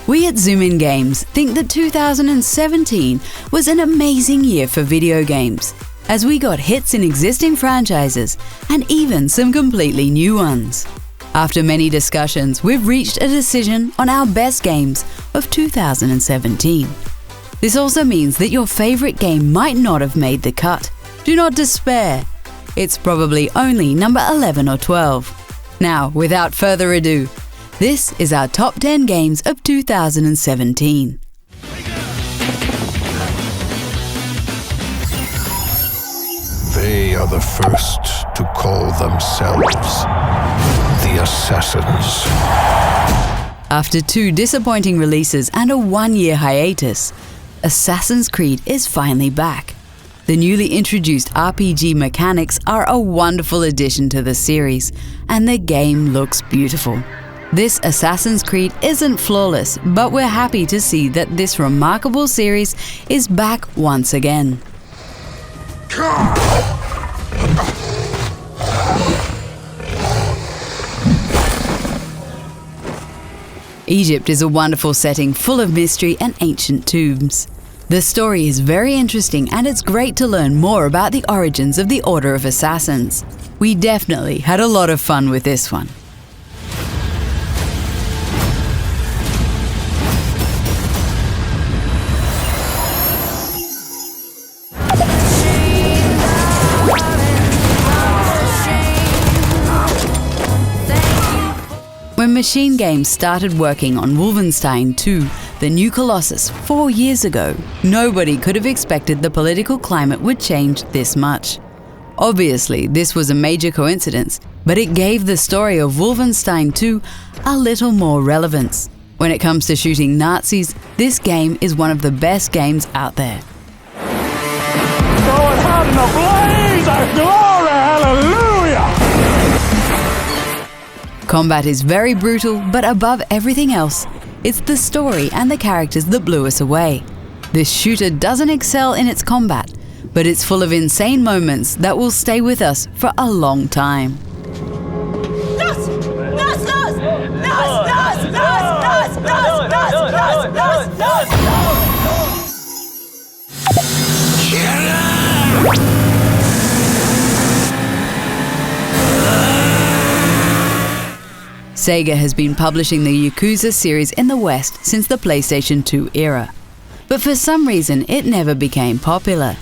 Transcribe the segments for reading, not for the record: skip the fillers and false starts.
We at ZoominGames think that 2017 was an amazing year for video games, as we got hits in existing franchises and even some completely new ones. After many discussions, we've reached a decision on our best games of 2017. This also means that your favorite game might not have made the cut. Do not despair. It's probably only number 11 or 12. Now, without further ado, this is our top 10 games of 2017. They are the first to call themselves the Assassins. After 2 disappointing releases and a 1-year hiatus, Assassin's Creed is finally back. The newly introduced RPG mechanics are a wonderful addition to the series, and the game looks beautiful. This Assassin's Creed isn't flawless, but we're happy to see that this remarkable series is back once again. Egypt is a wonderful setting full of mystery and ancient tombs. The story is very interesting, and it's great to learn more about the origins of the Order of Assassins. We definitely had a lot of fun with this one. When Machine Games started working on Wolfenstein 2, the new Colossus, 4 years ago, nobody could have expected the political climate would change this much. Obviously, this was a major coincidence, but it gave the story of Wolfenstein 2 a little more relevance. When it comes to shooting Nazis, this game is one of the best games out there. Throw it out in a blaze of glory, hallelujah! Combat is very brutal, but above everything else, it's the story and the characters that blew us away. This shooter doesn't excel in its combat, but it's full of insane moments that will stay with us for a long time. Sega has been publishing the Yakuza series in the West since the PlayStation 2 era. But for some reason, it never became popular.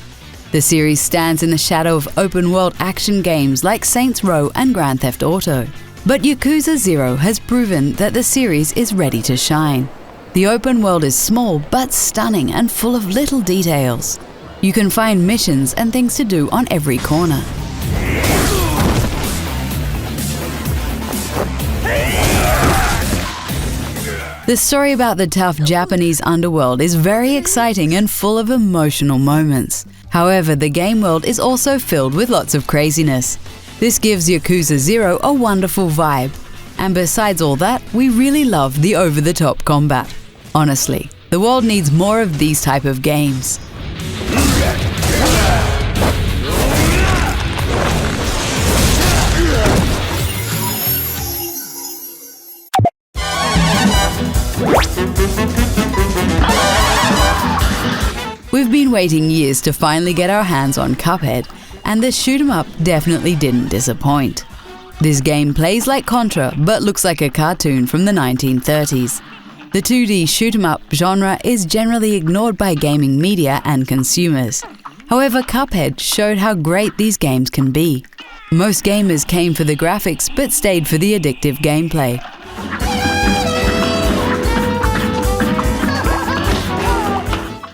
The series stands in the shadow of open-world action games like Saints Row and Grand Theft Auto. But Yakuza 0 has proven that the series is ready to shine. The open world is small but stunning and full of little details. You can find missions and things to do on every corner. The story about the tough Japanese underworld is very exciting and full of emotional moments. However, the game world is also filled with lots of craziness. This gives Yakuza 0 a wonderful vibe. And besides all that, we really love the over-the-top combat. Honestly, the world needs more of these type of games. We've been waiting years to finally get our hands on Cuphead, and the shoot 'em up definitely didn't disappoint. This game plays like Contra, but looks like a cartoon from the 1930s. The 2D shoot 'em up genre is generally ignored by gaming media and consumers. However, Cuphead showed how great these games can be. Most gamers came for the graphics, but stayed for the addictive gameplay.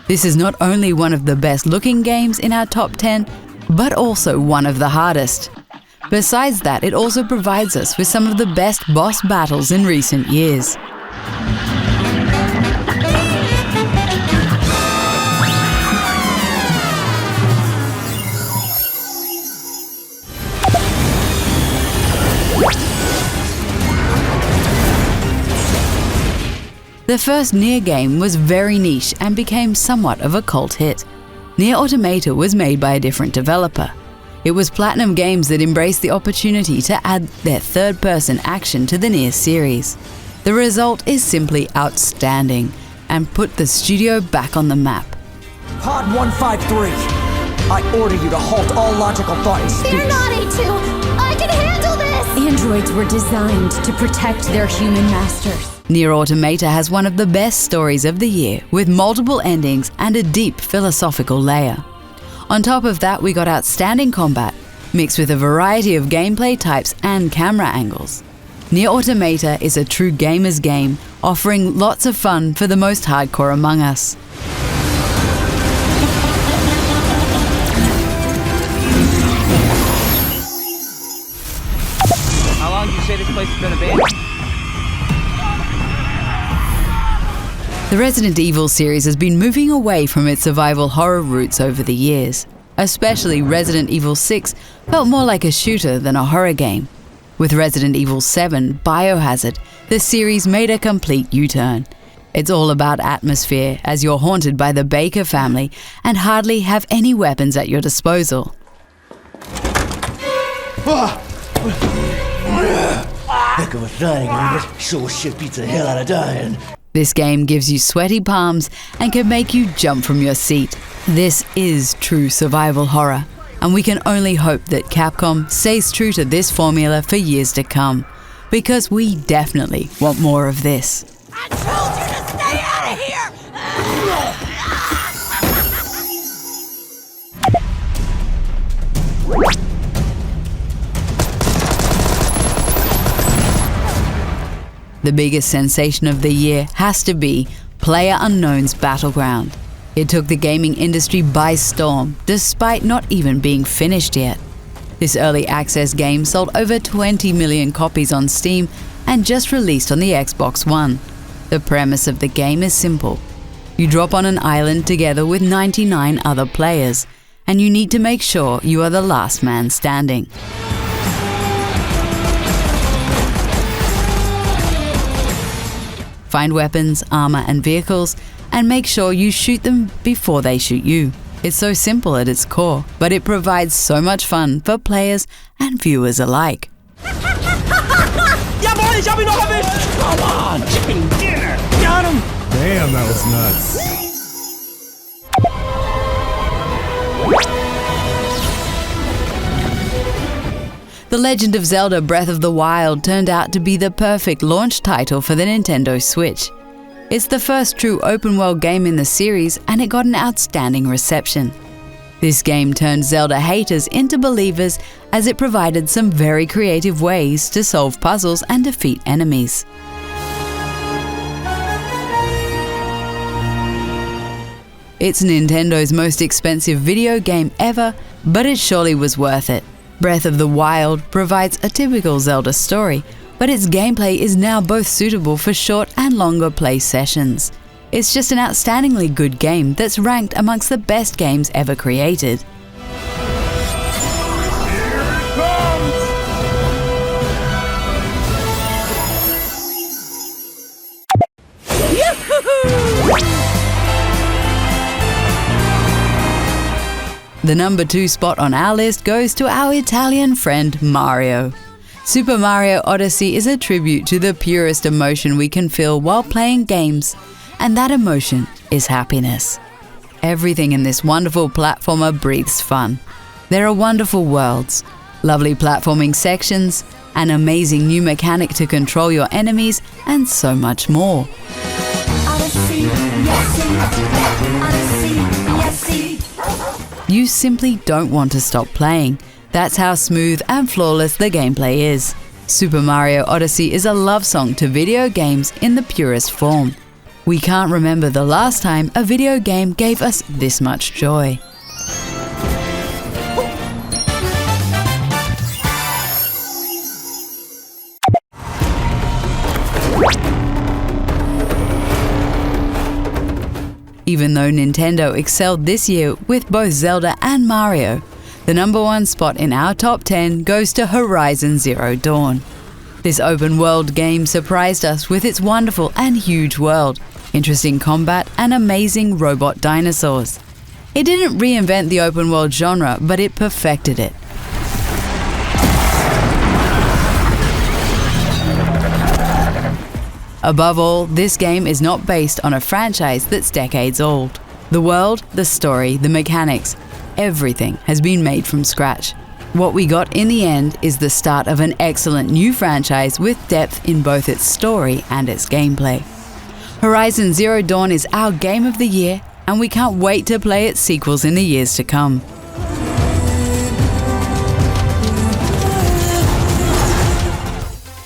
This is not only one of the best-looking games in our top 10, but also one of the hardest. Besides that, it also provides us with some of the best boss battles in recent years. The first Nier game was very niche and became somewhat of a cult hit. Nier Automata was made by a different developer. It was Platinum Games that embraced the opportunity to add their third-person action to the Nier series. The result is simply outstanding and put the studio back on the map. Pod 153, I order you to halt all logical thought and speech. Fear not, A2! I can handle this! Androids were designed to protect their human masters. Nier Automata has one of the best stories of the year, with multiple endings and a deep philosophical layer. On top of that, we got outstanding combat, mixed with a variety of gameplay types and camera angles. Nier Automata is a true gamer's game, offering lots of fun for the most hardcore among us. How long did you say this place has been abandoned? The Resident Evil series has been moving away from its survival horror roots over the years. Especially Resident Evil 6 felt more like a shooter than a horror game. With Resident Evil 7 Biohazard, the series made a complete U-turn. It's all about atmosphere as you're haunted by the Baker family and hardly have any weapons at your disposal. Heck of a thing, this sure shit beats the hell out of dying. This game gives you sweaty palms and can make you jump from your seat. This is true survival horror, and we can only hope that Capcom stays true to this formula for years to come, because we definitely want more of this. I told you to stay out of here! The biggest sensation of the year has to be PlayerUnknown's Battleground. It took the gaming industry by storm, despite not even being finished yet. This early access game sold over 20 million copies on Steam and just released on the Xbox One. The premise of the game is simple. You drop on an island together with 99 other players, and you need to make sure you are the last man standing. Find weapons, armor, and vehicles, and make sure you shoot them before they shoot you. It's so simple at its core, but it provides so much fun for players and viewers alike. Yeah, boys, y'all be no rubbish! Come on, chicken dinner! Got him! Damn, that was nuts. The Legend of Zelda Breath of the Wild turned out to be the perfect launch title for the Nintendo Switch. It's the first true open-world game in the series, and it got an outstanding reception. This game turned Zelda haters into believers, as it provided some very creative ways to solve puzzles and defeat enemies. It's Nintendo's most expensive video game ever, but it surely was worth it. Breath of the Wild provides a typical Zelda story, but its gameplay is now both suitable for short and longer play sessions. It's just an outstandingly good game that's ranked amongst the best games ever created. The number 2 spot on our list goes to our Italian friend Mario. Super Mario Odyssey is a tribute to the purest emotion we can feel while playing games, and that emotion is happiness. Everything in this wonderful platformer breathes fun. There are wonderful worlds, lovely platforming sections, an amazing new mechanic to control your enemies, and so much more. Odyssey, yes, Odyssey, yes. You simply don't want to stop playing. That's how smooth and flawless the gameplay is. Super Mario Odyssey is a love song to video games in the purest form. We can't remember the last time a video game gave us this much joy. Even though Nintendo excelled this year with both Zelda and Mario, the number 1 spot in our top 10 goes to Horizon Zero Dawn. This open-world game surprised us with its wonderful and huge world, interesting combat, and amazing robot dinosaurs. It didn't reinvent the open-world genre, but it perfected it. Above all, this game is not based on a franchise that's decades old. The world, the story, the mechanics, everything has been made from scratch. What we got in the end is the start of an excellent new franchise with depth in both its story and its gameplay. Horizon Zero Dawn is our game of the year, and we can't wait to play its sequels in the years to come.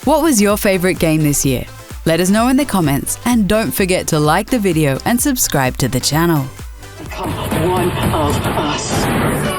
What was your favorite game this year? Let us know in the comments, and don't forget to like the video and subscribe to the channel. Become one of us.